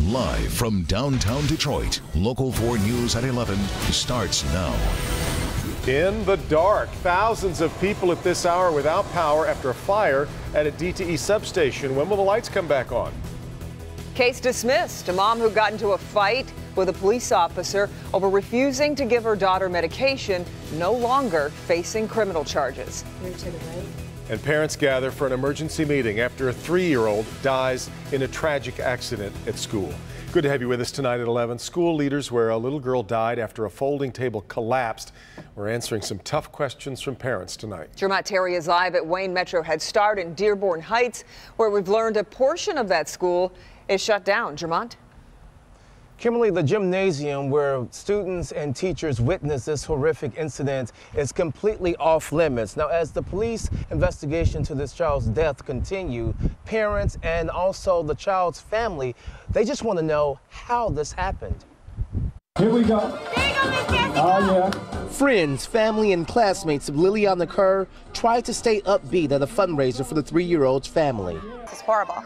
Live from downtown Detroit, Local 4 News at 11 starts now. In the dark, thousands of people at this hour without power after a fire at a DTE substation. When will the lights come back on? Case dismissed. A mom who got into a fight with a police officer over refusing to give her daughter medication no longer facing criminal charges. Here to the right. And parents gather for an emergency meeting after a 3-year-old dies in a tragic accident at school. Good to have you with us tonight at 11. School leaders where a little girl died after a folding table collapsed. We're answering some tough questions from parents tonight. Jermont Terry is live at Wayne Metro Head Start in Dearborn Heights, where we've learned a portion of that school is shut down. Jermont? Kimberly, the gymnasium where students and teachers witnessed this horrific incident is completely off limits. Now, as the police investigation to this child's death continue, parents and also the child's family, they just want to know how this happened. Here we go. There you go, Miss Cassie. Oh, yeah. Friends, family, and classmates of Liliana Kerr tried to stay upbeat at a fundraiser for the 3-year-old's family. It's horrible.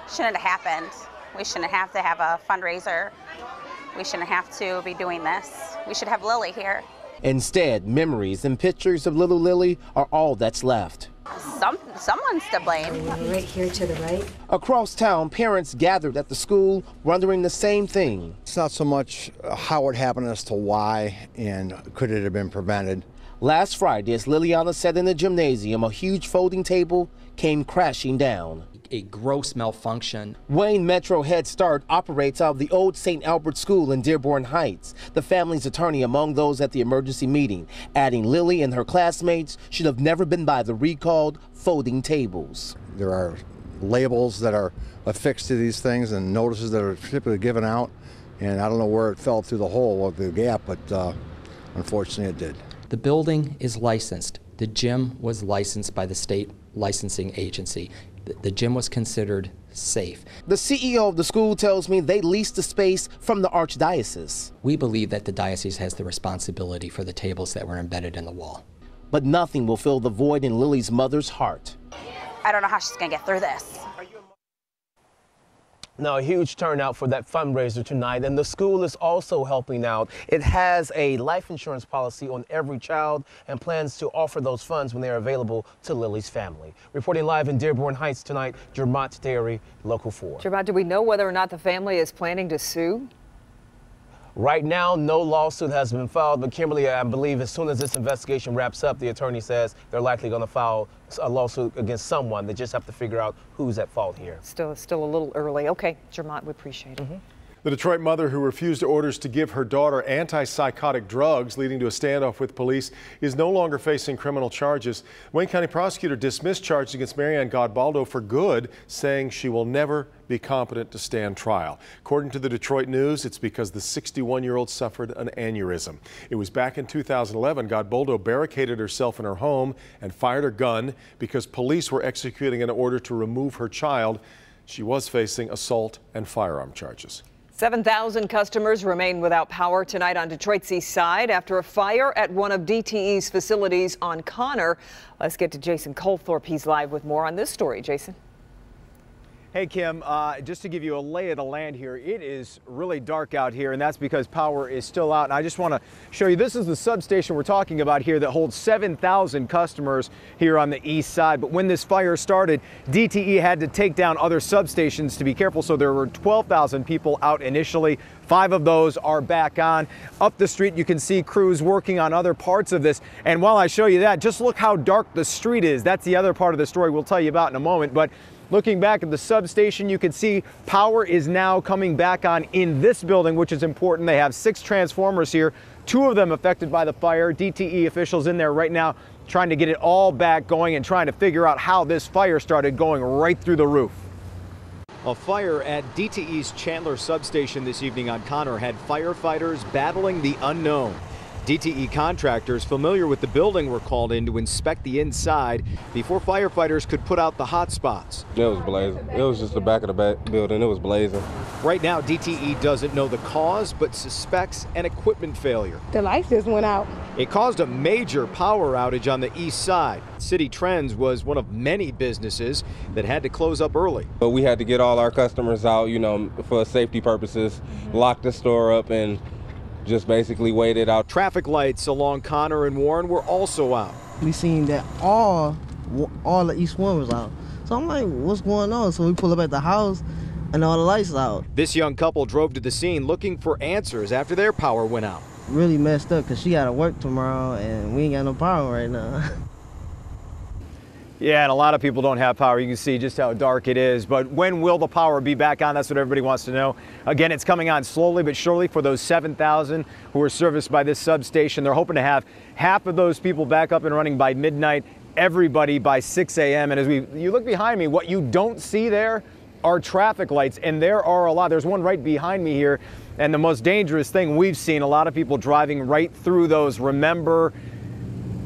Shouldn't have happened. We shouldn't have to have a fundraiser. We shouldn't have to be doing this. We should have Lily here. Instead, memories and pictures of little Lily are all that's left. Someone's to blame. Right here to the right. Across town, parents gathered at the school wondering the same thing. It's not so much how it happened as to why and could it have been prevented. Last Friday, as Liliana sat in the gymnasium, a huge folding table came crashing down. A gross malfunction. Wayne Metro Head Start operates out of the old St. Albert School in Dearborn Heights. The family's attorney among those at the emergency meeting, adding Lily and her classmates should have never been by the recalled folding tables. There are labels that are affixed to these things and notices that are typically given out, and I don't know where it fell through the hole or the gap, but unfortunately it did. The building is licensed. The gym was licensed by the state licensing agency. The gym was considered safe. The CEO of the school tells me they leased the space from the Archdiocese. We believe that the diocese has the responsibility for the tables that were embedded in the wall. But nothing will fill the void in Lily's mother's heart. I don't know how she's going to get through this. Now, a huge turnout for that fundraiser tonight, and the school is also helping out. It has a life insurance policy on every child and plans to offer those funds when they're available to Lily's family. Reporting live in Dearborn Heights tonight, Jermont Terry, Local 4. Jermont, do we know whether or not the family is planning to sue? Right now, no lawsuit has been filed, but Kimberly, I believe as soon as this investigation wraps up, the attorney says they're likely going to file a lawsuit against someone. They just have to figure out who's at fault here. Still a little early. Okay, Jermont, we appreciate it. The Detroit mother who refused orders to give her daughter antipsychotic drugs, leading to a standoff with police, is no longer facing criminal charges. Wayne County prosecutor dismissed charges against Marianne Godbaldo for good, saying she will never be competent to stand trial. According to the Detroit News, it's because the 61-year-old suffered an aneurysm. It was back in 2011 Godbaldo barricaded herself in her home and fired her gun because police were executing an order to remove her child. She was facing assault and firearm charges. 7,000 customers remain without power tonight on Detroit's east side after a fire at one of DTE's facilities on Connor. Let's get to Jason Colthorpe. He's live with more on this story. Jason. Hey, Kim, just to give you a lay of the land here, it is really dark out here, and that's because power is still out. And I just want to show you, this is the substation we're talking about here that holds 7,000 customers here on the east side. But when this fire started, DTE had to take down other substations to be careful. So there were 12,000 people out initially. 5 of those are back on. Up the street, you can see crews working on other parts of this. And while I show you that, just look how dark the street is. That's the other part of the story we'll tell you about in a moment. But looking back at the substation, you can see power is now coming back on in this building, which is important. They have 6 transformers here, 2 of them affected by the fire. DTE officials in there right now trying to get it all back going and trying to figure out how this fire started going right through the roof. A fire at DTE's Chandler substation this evening on Connor had firefighters battling the unknown. DTE contractors familiar with the building were called in to inspect the inside before firefighters could put out the hot spots. It was blazing. It was just the back of the building. It was blazing. Right now, DTE doesn't know the cause, but suspects an equipment failure. The lights just went out. It caused a major power outage on the east side. City Trends was one of many businesses that had to close up early. But we had to get all our customers out, for safety purposes, lock the store up and just basically wait it out. Traffic lights along Connor and Warren were also out. We seen that all the east one was out. So I'm like, what's going on? So we pull up at the house and all the lights out. This young couple drove to the scene looking for answers after their power went out. Really messed up because she got to work tomorrow and we ain't got no power right now. Yeah, and a lot of people don't have power. You can see just how dark it is. But when will the power be back on? That's what everybody wants to know. Again, it's coming on slowly but surely for those 7,000 who are serviced by this substation. They're hoping to have half of those people back up and running by midnight, everybody by 6 a.m. And as you look behind me, what you don't see there are traffic lights, and there are a lot. There's one right behind me here, and the most dangerous thing we've seen, a lot of people driving right through those. Remember,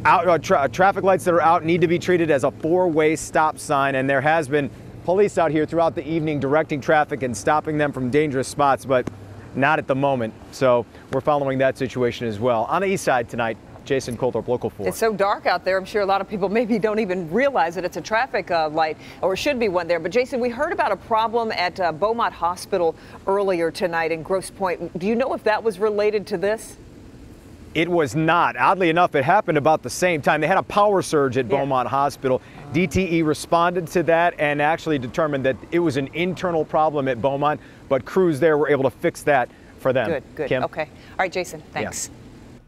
traffic lights that are out need to be treated as a four-way stop sign, and there has been police out here throughout the evening directing traffic and stopping them from dangerous spots, but not at the moment. So we're following that situation as well. On the east side tonight, Jason Colthorpe, Local 4. It's so dark out there. I'm sure a lot of people maybe don't even realize that it's a traffic light, or should be one there. But Jason, we heard about a problem at Beaumont Hospital earlier tonight in Grosse Pointe. Do you know if that was related to this? It was not. Oddly enough, it happened about the same time. They had a power surge at Beaumont Hospital. DTE responded to that and actually determined that it was an internal problem at Beaumont, but crews there were able to fix that for them. Good, good. Kim? Okay. All right, Jason, thanks. Yeah.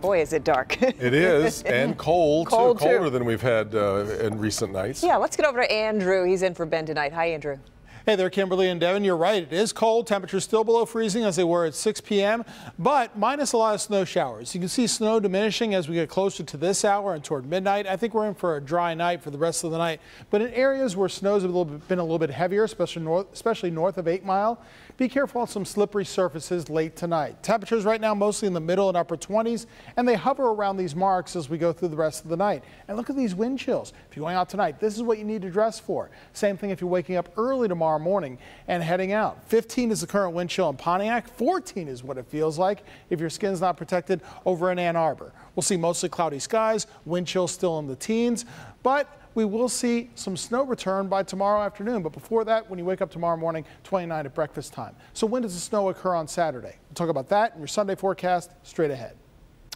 Boy, is it dark. It is, and cold too. Colder than we've had in recent nights. Yeah, let's get over to Andrew. He's in for Ben tonight. Hi, Andrew. Hey there, Kimberly and Devin. You're right. It is cold. Temperatures still below freezing as they were at 6 p.m., but minus a lot of snow showers. You can see snow diminishing as we get closer to this hour and toward midnight. I think we're in for a dry night for the rest of the night. But in areas where snow's been a little bit heavier, especially north of 8 Mile, be careful on some slippery surfaces late tonight. Temperatures right now mostly in the middle and upper 20s, and they hover around these marks as we go through the rest of the night. And look at these wind chills. If you're going out tonight, this is what you need to dress for. Same thing if you're waking up early tomorrow morning and heading out. 15 is the current wind chill in Pontiac. 14 is what it feels like if your skin's not protected over in Ann Arbor. We'll see mostly cloudy skies, wind chill still in the teens, but we will see some snow return by tomorrow afternoon. But before that, when you wake up tomorrow morning, 29 at breakfast time. So when does the snow occur on Saturday? We'll talk about that in your Sunday forecast straight ahead.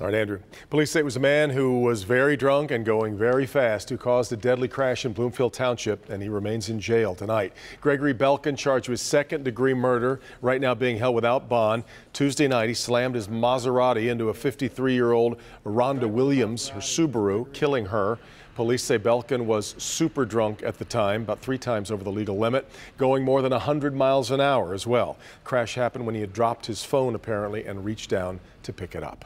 All right, Andrew. Police say it was a man who was very drunk and going very fast who caused a deadly crash in Bloomfield Township, and he remains in jail tonight. Gregory Belkin charged with second-degree murder, right now being held without bond. Tuesday night, he slammed his Maserati into a 53-year-old Rhonda Williams, her Subaru, killing her. Police say Belkin was super drunk at the time, about 3 times over the legal limit, going more than 100 miles an hour as well. Crash happened when he had dropped his phone, apparently, and reached down to pick it up.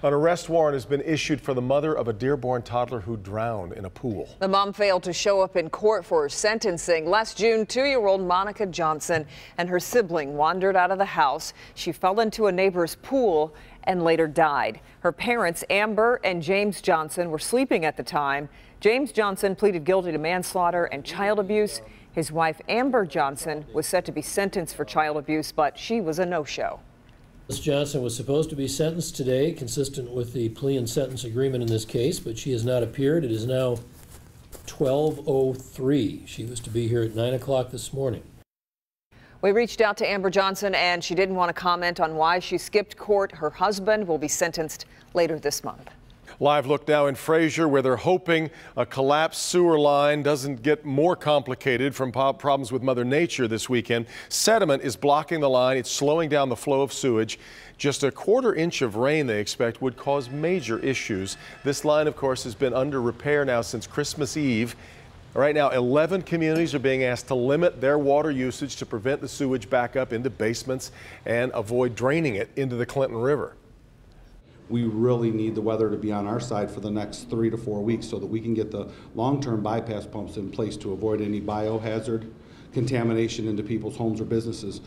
An arrest warrant has been issued for the mother of a Dearborn toddler who drowned in a pool. The mom failed to show up in court for her sentencing. Last June, 2-year-old Monica Johnson and her sibling wandered out of the house. She fell into a neighbor's pool and later died. Her parents, Amber and James Johnson, were sleeping at the time. James Johnson pleaded guilty to manslaughter and child abuse. His wife, Amber Johnson, was set to be sentenced for child abuse, but she was a no-show. Ms. Johnson was supposed to be sentenced today, consistent with the plea and sentence agreement in this case, but she has not appeared. It is now 12:03. She was to be here at 9 o'clock this morning. We reached out to Amber Johnson, and she didn't want to comment on why she skipped court. Her husband will be sentenced later this month. Live look now in Fraser, where they're hoping a collapsed sewer line doesn't get more complicated from problems with Mother Nature this weekend. Sediment is blocking the line. It's slowing down the flow of sewage. Just a quarter inch of rain, they expect, would cause major issues. This line, of course, has been under repair now since Christmas Eve. Right now, 11 communities are being asked to limit their water usage to prevent the sewage backup into basements and avoid draining it into the Clinton River. We really need the weather to be on our side for the next 3 to 4 weeks so that we can get the long-term bypass pumps in place to avoid any biohazard contamination into people's homes or businesses.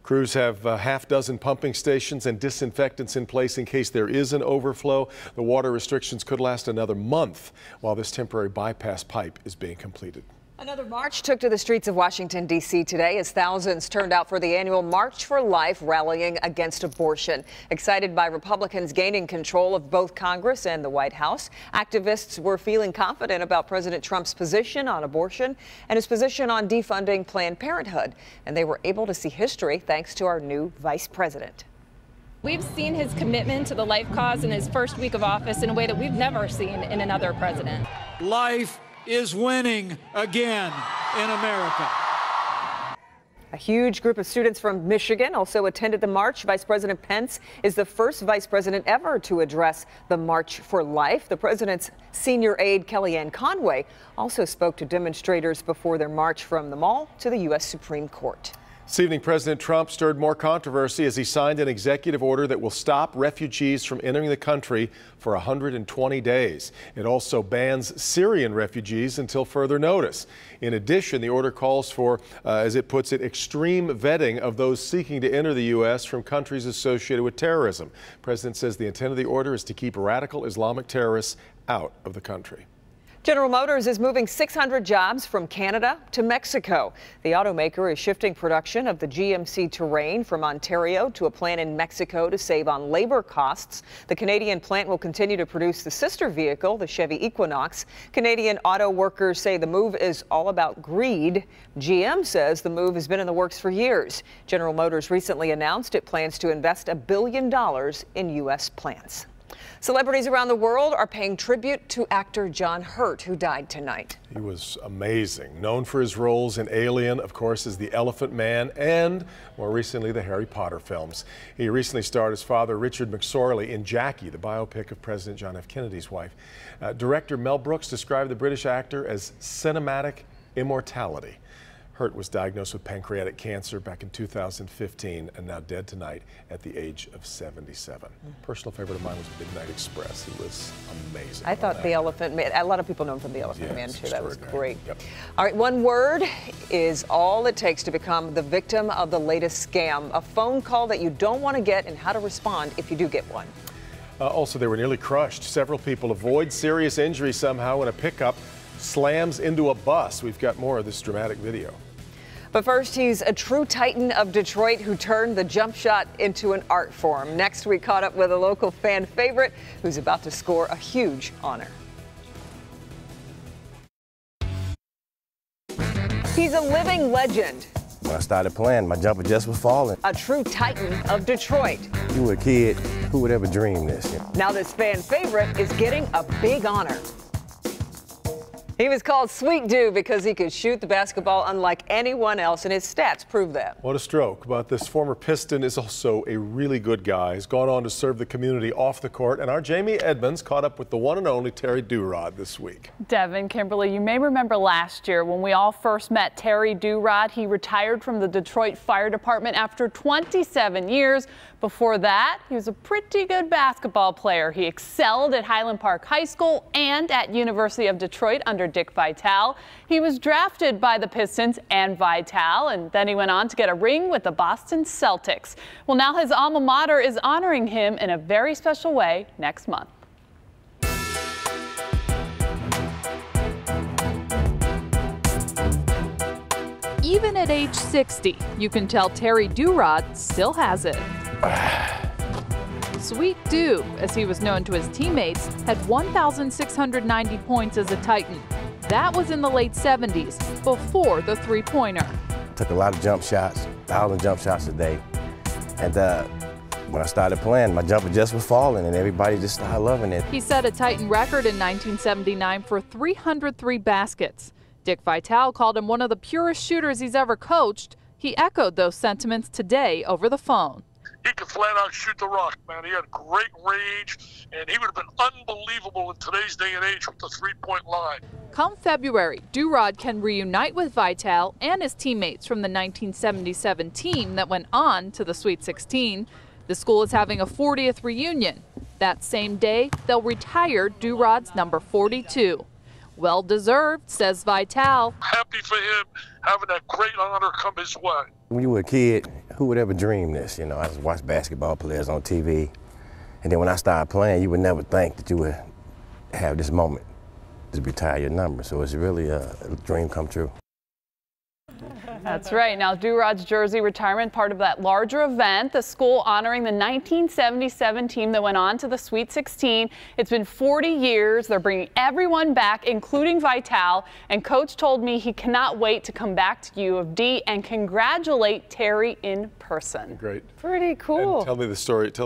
Crews have a half-dozen pumping stations and disinfectants in place in case there is an overflow. The water restrictions could last another month while this temporary bypass pipe is being completed. Another march took to the streets of Washington, D.C. today as thousands turned out for the annual March for Life, rallying against abortion. Excited by Republicans gaining control of both Congress and the White House, activists were feeling confident about President Trump's position on abortion and his position on defunding Planned Parenthood. And they were able to see history thanks to our new vice president. We've seen his commitment to the life cause in his first week of office in a way that we've never seen in another president. Life is winning again in America. A huge group of students from Michigan also attended the march. Vice President Pence is the first vice president ever to address the March for Life. The president's senior aide, Kellyanne Conway, also spoke to demonstrators before their march from the mall to the U.S. Supreme Court. This evening, President Trump stirred more controversy as he signed an executive order that will stop refugees from entering the country for 120 days. It also bans Syrian refugees until further notice. In addition, the order calls for, as it puts it, extreme vetting of those seeking to enter the U.S. from countries associated with terrorism. The president says the intent of the order is to keep radical Islamic terrorists out of the country. General Motors is moving 600 jobs from Canada to Mexico. The automaker is shifting production of the GMC Terrain from Ontario to a plant in Mexico to save on labor costs. The Canadian plant will continue to produce the sister vehicle, the Chevy Equinox. Canadian auto workers say the move is all about greed. GM says the move has been in the works for years. General Motors recently announced it plans to invest $1 billion in U.S. plants. Celebrities around the world are paying tribute to actor John Hurt, who died tonight. He was amazing, known for his roles in Alien, of course, as the Elephant Man, and more recently the Harry Potter films. He recently starred as Father Richard McSorley in Jackie, the biopic of President John F. Kennedy's wife. Director Mel Brooks described the British actor as cinematic immortality. Hurt was diagnosed with pancreatic cancer back in 2015 and now dead tonight at the age of 77. Personal favorite of mine was Midnight Express. He was amazing. I thought The Elephant Man, a lot of people know him from The Elephant Man too. That was great. Yep. All right, one word is all it takes to become the victim of the latest scam. A phone call that you don't want to get and how to respond if you do get one. Also, they were nearly crushed. Several people avoid serious injury somehow when a pickup slams into a bus. We've got more of this dramatic video. But first, he's a true titan of Detroit who turned the jump shot into an art form. Next, we caught up with a local fan favorite who's about to score a huge honor. He's a living legend. When I started playing, my jumper just was falling. A true titan of Detroit. You were a kid, who would ever dream this? Now this fan favorite is getting a big honor. He was called Sweet Dew because he could shoot the basketball unlike anyone else, and his stats prove that. What a stroke. But this former Piston is also a really good guy. He's gone on to serve the community off the court, and our Jamie Edmonds caught up with the one and only Terry Durod this week. Devin, Kimberly, you may remember last year when we all first met Terry Durod. He retired from the Detroit Fire Department after 27 years. Before that, he was a pretty good basketball player. He excelled at Highland Park High School and at University of Detroit under Dick Vitale. He was drafted by the Pistons and Vitale, and then he went on to get a ring with the Boston Celtics. Well, now his alma mater is honoring him in a very special way next month. Even at age 60, you can tell Terry Durod still has it. Sweet Dew, as he was known to his teammates, had 1,690 points as a Titan. That was in the late 70s, before the three-pointer. Took a lot of jump shots, 1,000 jump shots a day. And when I started playing, my jumper just was falling, and everybody just started loving it. He set a Titan record in 1979 for 303 baskets. Dick Vitale called him one of the purest shooters he's ever coached. He echoed those sentiments today over the phone. He could flat out shoot the rock, man. He had great range, and he would have been unbelievable in today's day and age with the three-point line. Come February, Durod can reunite with Vitale and his teammates from the 1977 team that went on to the Sweet 16. The school is having a 40th reunion. That same day, they'll retire Durod's number 42. Well deserved, says Vitale. Happy for him having that great honor come his way. When you were a kid, who would ever dream this? You know, I just watched basketball players on TV. And then when I started playing, you would never think that you would have this moment. to retire your number. So it's really a dream come true. That's right. Now, Durod's jersey retirement, part of that larger event, the school honoring the 1977 team that went on to the Sweet 16. It's been 40 years. They're bringing everyone back, including Vital. And Coach told me he cannot wait to come back to U of D and congratulate Terry in person. Great. Pretty cool. And tell the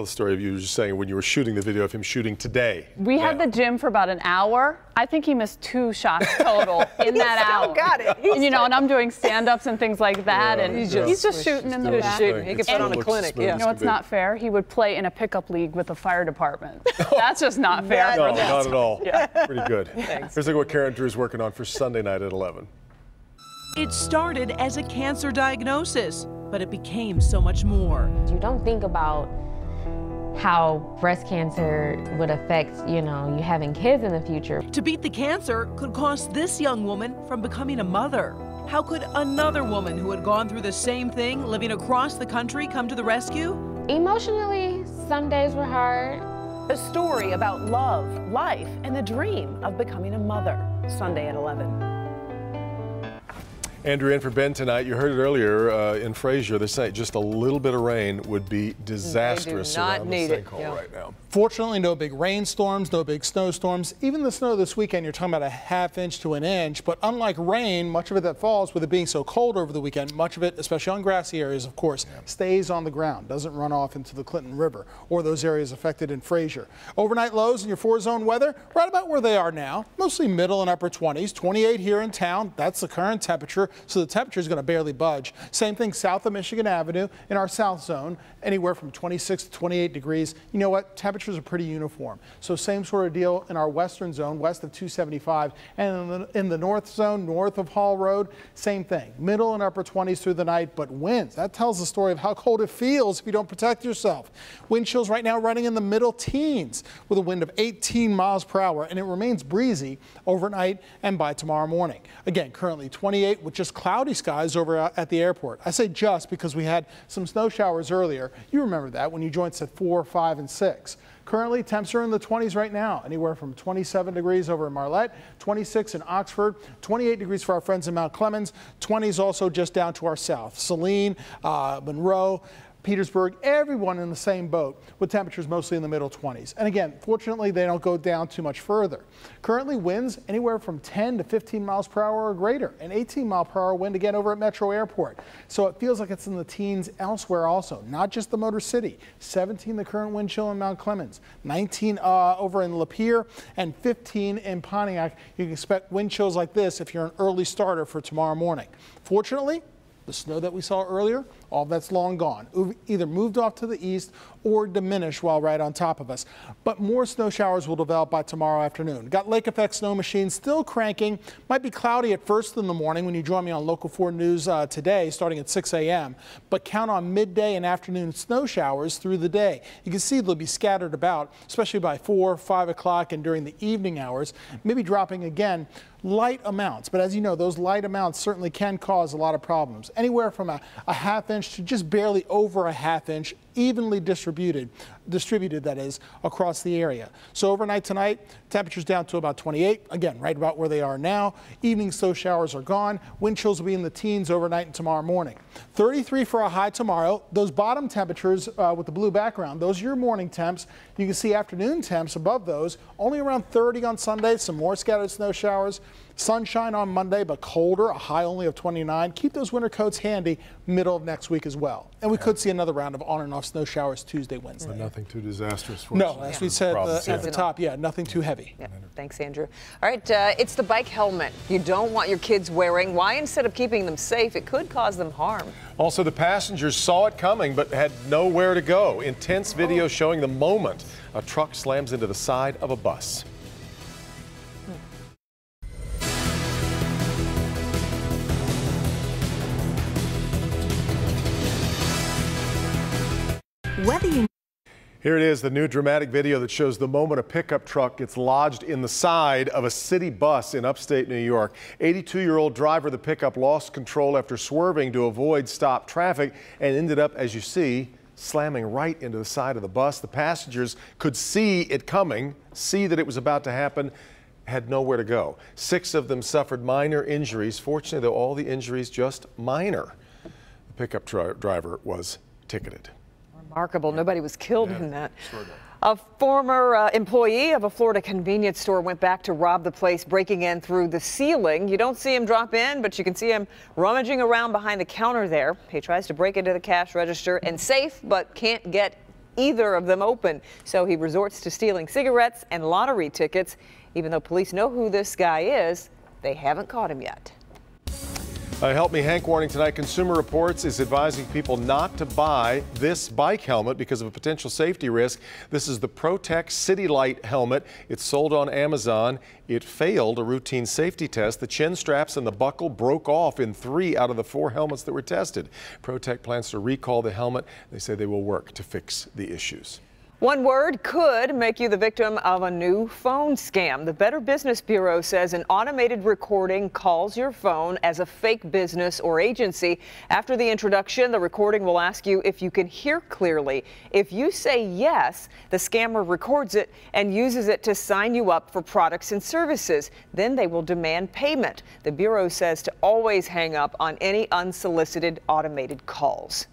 story of you just saying when you were shooting the video of him shooting today. We had the gym for about an hour. I think he missed 2 shots total in that hour. Got it. And, you know, and I'm doing stand-ups and things like that, and he's just shooting in the back. He could put on a clinic. You know what's not fair? He would play in a pickup league with the fire department. That's just not fair. No, not at all. Yeah. Pretty good. Here's a look at what Karen Drew's working on for Sunday night at 11. It started as a cancer diagnosis, but it became so much more. You don't think about how breast cancer would affect, you having kids in the future. To beat the cancer could cost this young woman from becoming a mother. How could another woman who had gone through the same thing, living across the country, come to the rescue? Emotionally, some days were hard. A story about love, life, and the dream of becoming a mother. Sunday at 11. Andrew in for Ben tonight. You heard it earlier in Fraser. They're saying just a little bit of rain would be disastrous around the sinkhole right now. Fortunately, no big rainstorms, no big snowstorms. Even the snow this weekend, you're talking about a ½ inch to an inch. But unlike rain, much of it that falls, with it being so cold over the weekend, much of it, especially on grassy areas, of course, stays on the ground, doesn't run off into the Clinton River or those areas affected in Fraser. Overnight lows in your 4-zone weather, right about where they are now, mostly middle and upper 20s. 28 here in town. That's the current temperature. So the temperature is going to barely budge. Same thing south of Michigan Avenue in our south zone, anywhere from 26 to 28 degrees. You know what? Temperatures are pretty uniform. So same sort of deal in our western zone, west of 275. And in the north zone, north of Hall Road, same thing. Middle and upper 20s through the night, but winds. That tells the story of how cold it feels if you don't protect yourself. Wind chills right now running in the middle teens with a wind of 18 miles per hour, and it remains breezy overnight and by tomorrow morning. Again, currently 28 with just cloudy skies over at the airport. I say just because we had some snow showers earlier. You remember that when you joined us at 4, 5, and 6. Currently, temps are in the 20s right now, anywhere from 27 degrees over in Marlette, 26 in Oxford, 28 degrees for our friends in Mount Clemens, 20s also just down to our south. Saline, Monroe, Petersburg, everyone in the same boat with temperatures mostly in the middle 20s. And again, fortunately, they don't go down too much further. Currently, winds anywhere from 10 to 15 miles per hour or greater. An 18-mile-per-hour wind again over at Metro Airport. So it feels like it's in the teens elsewhere also, not just the Motor City. 17 the current wind chill in Mount Clemens, 19 over in Lapeer, and 15 in Pontiac. You can expect wind chills like this if you're an early starter for tomorrow morning. Fortunately, the snow that we saw earlier, all that's long gone. Either moved off to the east or diminished while right on top of us. But more snow showers will develop by tomorrow afternoon. Got lake effect snow machines still cranking. Might be cloudy at first in the morning when you join me on Local 4 News today, starting at 6 a.m. But count on midday and afternoon snow showers through the day. You can see they'll be scattered about, especially by 4, 5 o'clock and during the evening hours, maybe dropping again light amounts. But as you know, those light amounts certainly can cause a lot of problems. Anywhere from a ½ inch to just barely over a ½ inch, evenly distributed that is, across the area. So overnight tonight, temperatures down to about 28. Again, right about where they are now. Evening snow showers are gone. Wind chills will be in the teens overnight and tomorrow morning. 33 for a high tomorrow. Those bottom temperatures with the blue background, those are your morning temps. You can see afternoon temps above those, only around 30 on Sunday. Some more scattered snow showers. Sunshine on Monday, but colder, a high only of 29. Keep those winter coats handy middle of next week as well. And we could see another round of on and off snow showers Tuesday, Wednesday. But nothing too disastrous. No, as we said at the top, nothing too heavy. Yeah. Thanks, Andrew. All right, it's the bike helmet you don't want your kids wearing. Why, instead of keeping them safe, it could cause them harm. Also, the passengers saw it coming but had nowhere to go. Intense video showing the moment a truck slams into the side of a bus. Here it is, the new dramatic video that shows the moment a pickup truck gets lodged in the side of a city bus in upstate New York. 82-year-old driver of the pickup lost control after swerving to avoid stopped traffic and ended up, as you see, slamming right into the side of the bus. The passengers could see it coming, see that it was about to happen, had nowhere to go. 6 of them suffered minor injuries. Fortunately, though, all the injuries just minor. The pickup driver was ticketed. Remarkable. Nobody was killed in that. A former employee of a Florida convenience store went back to rob the place, breaking in through the ceiling. You don't see him drop in, but you can see him rummaging around behind the counter there. He tries to break into the cash register and safe, but can't get either of them open. So he resorts to stealing cigarettes and lottery tickets. Even though police know who this guy is, they haven't caught him yet. Help Me Hank warning tonight. Consumer Reports is advising people not to buy this bike helmet because of a potential safety risk. This is the ProTech City Light helmet. It's sold on Amazon. It failed a routine safety test. The chin straps and the buckle broke off in 3 out of the 4 helmets that were tested. ProTech plans to recall the helmet. They say they will work to fix the issues. One word could make you the victim of a new phone scam. The Better Business Bureau says an automated recording calls your phone as a fake business or agency. After the introduction, the recording will ask you if you can hear clearly. If you say yes, the scammer records it and uses it to sign you up for products and services. Then they will demand payment. The Bureau says to always hang up on any unsolicited automated calls.